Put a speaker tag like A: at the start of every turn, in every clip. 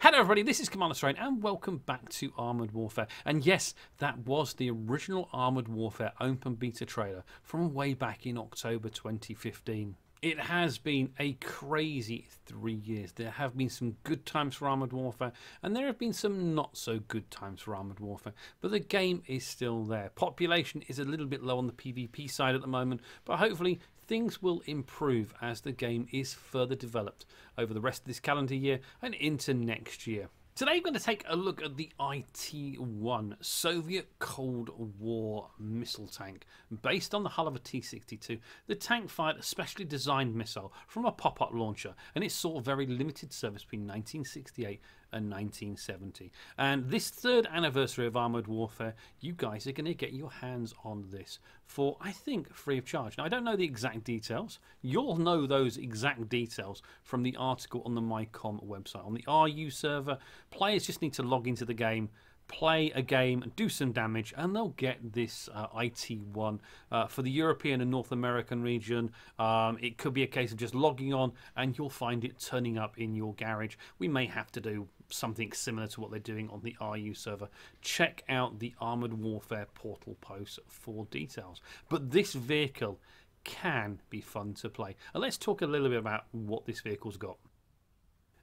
A: Hello everybody, this is Commander Strain and welcome back to Armoured Warfare. And yes, that was the original Armoured Warfare open beta trailer from way back in October 2015. It has been a crazy 3 years. There have been some good times for Armoured Warfare and there have been some not so good times for Armoured Warfare. But the game is still there. Population is a little bit low on the PvP side at the moment, but hopefully things will improve as the game is further developed over the rest of this calendar year and into next year. Today we're going to take a look at the It-1 Soviet Cold War missile tank. Based on the hull of a T-62, the tank fired a specially designed missile from a pop-up launcher, and it saw very limited service between 1968 and 1970. And this third anniversary of Armoured Warfare, you guys are going to get your hands on this for, I think, free of charge. Now, I don't know the exact details. You'll know those exact details from the article on the MyCom website. On the RU server, players just need to log into the game, play a game, do some damage, and they'll get this It-1 for the European and North American region. It could be a case of just logging on and you'll find it turning up in your garage. We may have to do something similar to what they're doing on the RU server. Check out the Armoured Warfare portal posts for details. But this vehicle can be fun to play. And let's talk a little bit about what this vehicle's got.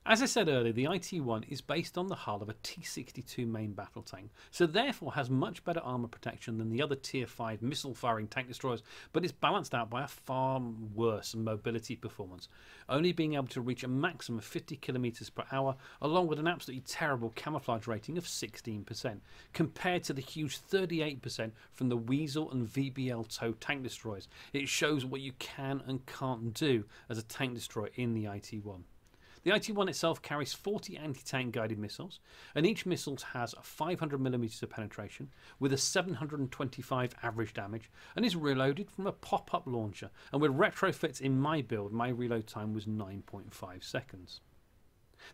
A: As I said earlier, the It-1 is based on the hull of a T-62 main battle tank, so therefore has much better armour protection than the other Tier 5 missile-firing tank destroyers, but is balanced out by a far worse mobility performance, only being able to reach a maximum of 50 km per hour, along with an absolutely terrible camouflage rating of 16%, compared to the huge 38% from the Weasel and VBL TOW tank destroyers. It shows what you can and can't do as a tank destroyer in the It-1. The It-1 itself carries 40 anti-tank guided missiles, and each missile has 500mm of penetration with a 725 average damage, and is reloaded from a pop-up launcher. And with retrofits in my build, my reload time was 9.5 seconds.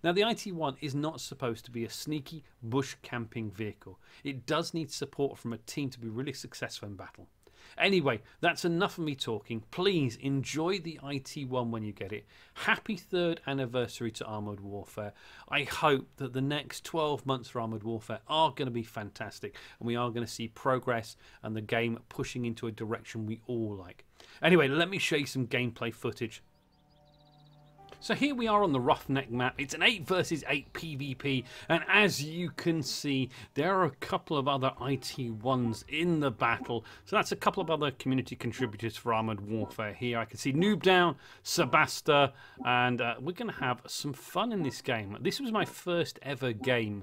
A: Now, the It-1 is not supposed to be a sneaky bush camping vehicle. It does need support from a team to be really successful in battle. Anyway, that's enough of me talking. Please enjoy the It-1 when you get it. Happy 3rd anniversary to Armoured Warfare. I hope that the next 12 months for Armoured Warfare are going to be fantastic, and we are going to see progress and the game pushing into a direction we all like. Anyway, let me show you some gameplay footage. So here we are on the Roughneck map. It's an 8 versus 8 PvP, and as you can see, there are a couple of other It-1s in the battle. So that's a couple of other community contributors for Armoured Warfare here. I can see Noobdown, Sebasta, and we're going to have some fun in this game. This was my first ever game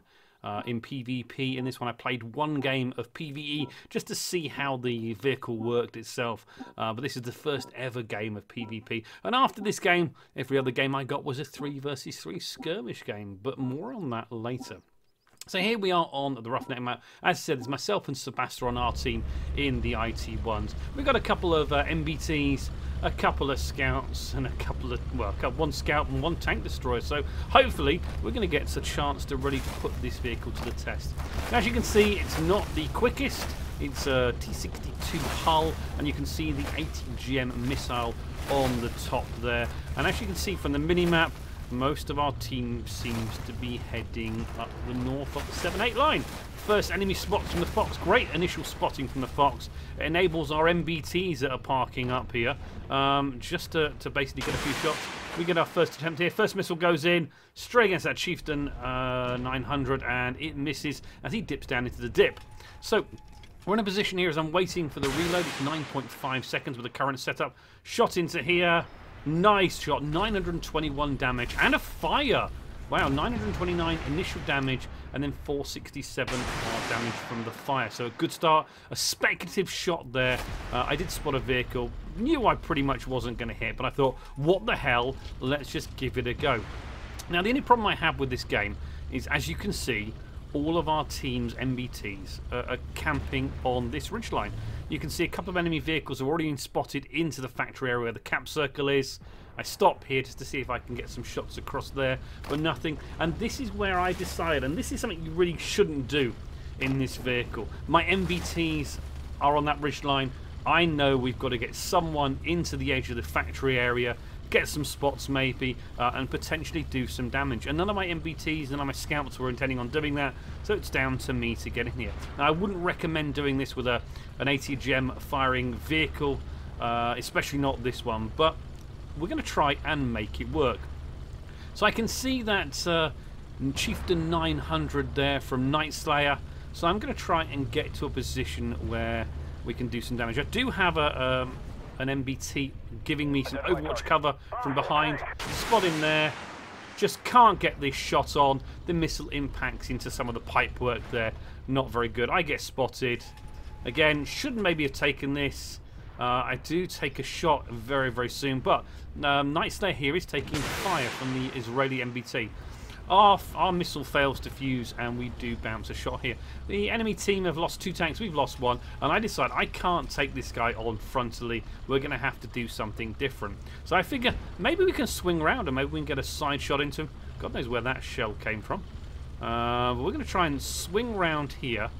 A: in PvP. In this one I played one game of PvE just to see how the vehicle worked itself, but this is the first ever game of PvP, and after this game every other game I got was a 3 versus 3 skirmish game, but more on that later. So here we are on the Roughneck map. As I said, there's myself and Sebasta on our team in the It-1s. We've got a couple of MBTs, a couple of scouts, and a couple of, well, one scout and one tank destroyer. So hopefully we're going to get a chance to really put this vehicle to the test. Now, as you can see, it's not the quickest. It's a T-62 hull, and you can see the 80 GM missile on the top there. And as you can see from the mini-map, most of our team seems to be heading up the north of the 7-8 line. First enemy spots from the Fox. Great initial spotting from the Fox. It enables our MBTs that are parking up here just to basically get a few shots. We get our first attempt here. First missile goes in straight against that Chieftain 900, and it misses as he dips down into the dip. So we're in a position here as I'm waiting for the reload. It's 9.5 seconds with the current setup. Shot into here. Nice shot, 921 damage and a fire. Wow, 929 initial damage and then 467 damage from the fire. So a good start, a speculative shot there. I did spot a vehicle, knew I pretty much wasn't going to hit, but I thought, what the hell, let's just give it a go. Now, the only problem I have with this game is, as you can see, all of our team's MBTs are camping on this ridgeline. You can see a couple of enemy vehicles have already been spotted into the factory area where the cap circle is. I stop here just to see if I can get some shots across there, but nothing. And this is where I decide, and this is something you really shouldn't do in this vehicle. My MBTs are on that ridgeline. I know we've got to get someone into the edge of the factory area get some spots maybe, and potentially do some damage. And none of my MBTs, none of my scouts were intending on doing that, so it's down to me to get in here. Now, I wouldn't recommend doing this with an ATGM firing vehicle, especially not this one, but we're going to try and make it work. So I can see that Chieftain 900 there from Night Slayer, so I'm going to try and get to a position where we can do some damage. I do have an MBT giving me some Overwatch cover from behind. Spot him there. Just can't get this shot on. The missile impacts into some of the pipe work there. Not very good. I get spotted. Again, shouldn't maybe have taken this. I do take a shot very, very soon, but Night Slayer here is taking fire from the Israeli MBT. Our missile fails to fuse, and we do bounce a shot here. The enemy team have lost 2 tanks, we've lost 1, and I decide I can't take this guy on frontally. We're going to have to do something different. So I figure maybe we can swing around and maybe we can get a side shot into him. God knows where that shell came from. But we're going to try and swing round here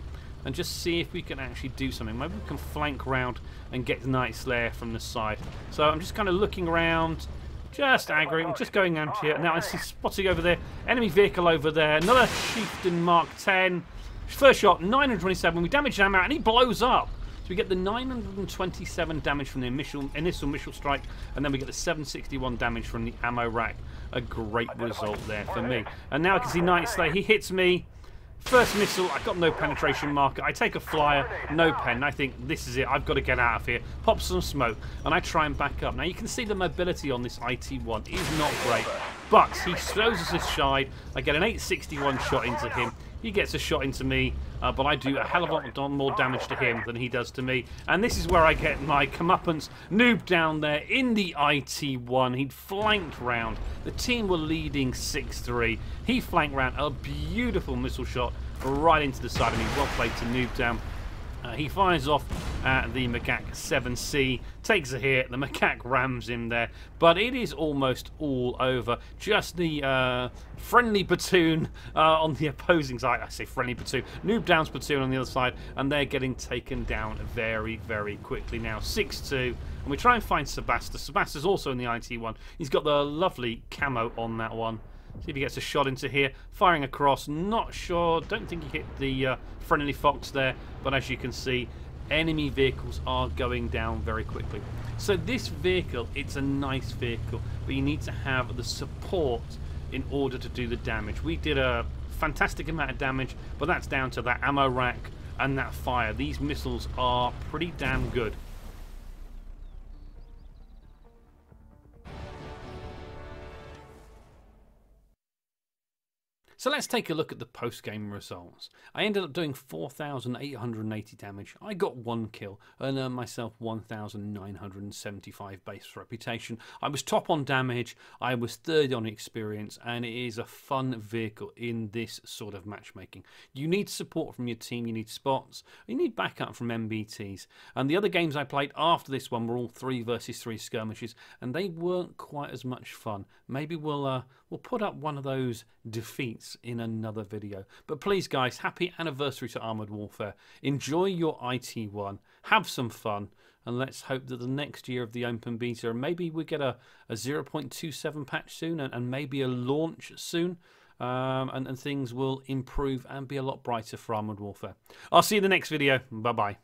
A: and just see if we can actually do something. Maybe we can flank round and get the Night Slayer from the side. So I'm just kind of looking around, just aggroing, just going out here. Now I see spotting over there, enemy vehicle over there, another Chieftain Mark 10. First shot, 927. We damage him out, and he blows up. So we get the 927 damage from the initial missile strike, and then we get the 761 damage from the ammo rack. A great result there for me. And now I can see Night Slayer. He hits me. First missile, I got no penetration marker. I take a flyer, no pen. I think this is it. I've got to get out of here. Pop some smoke, and I try and back up. Now you can see the mobility on this It-1 is not great, but he throws us aside. I get an 861 shot into him. He gets a shot into me, but I do a hell of a lot more damage to him than he does to me. And this is where I get my comeuppance. Noob down there in the It-1. He'd flanked round. The team were leading 6-3. He flanked round. A beautiful missile shot right into the side of me. Well played to Noob down. He fires off at the Macaque 7C, takes a hit, the Macaque rams him there, but it is almost all over. Just the friendly platoon on the opposing side, I say friendly platoon, Noob Down's platoon on the other side, and they're getting taken down very, very quickly now. 6-2, and we try and find Sebasta. Sebasta's also in the It-1. He's got the lovely camo on that one. See if he gets a shot into here. Firing across. Not sure. Don't think he hit the friendly fox there. But as you can see, enemy vehicles are going down very quickly. So this vehicle, it's a nice vehicle, but you need to have the support in order to do the damage. We did a fantastic amount of damage, but that's down to that ammo rack and that fire. These missiles are pretty damn good. So let's take a look at the post-game results. I ended up doing 4,880 damage. I got 1 kill and earned myself 1,975 base reputation. I was top on damage, I was third on experience, and it is a fun vehicle in this sort of matchmaking. You need support from your team, you need spots, you need backup from MBTs. And the other games I played after this one were all 3 versus 3 skirmishes, and they weren't quite as much fun. Maybe we'll put up one of those defeats in another video. But please guys, happy anniversary to Armoured Warfare. Enjoy your It-1, have some fun, and let's hope that the next year of the open beta, maybe we get a 0.27 patch soon, and maybe a launch soon, and things will improve and be a lot brighter for Armoured Warfare. I'll see you in the next video. Bye bye.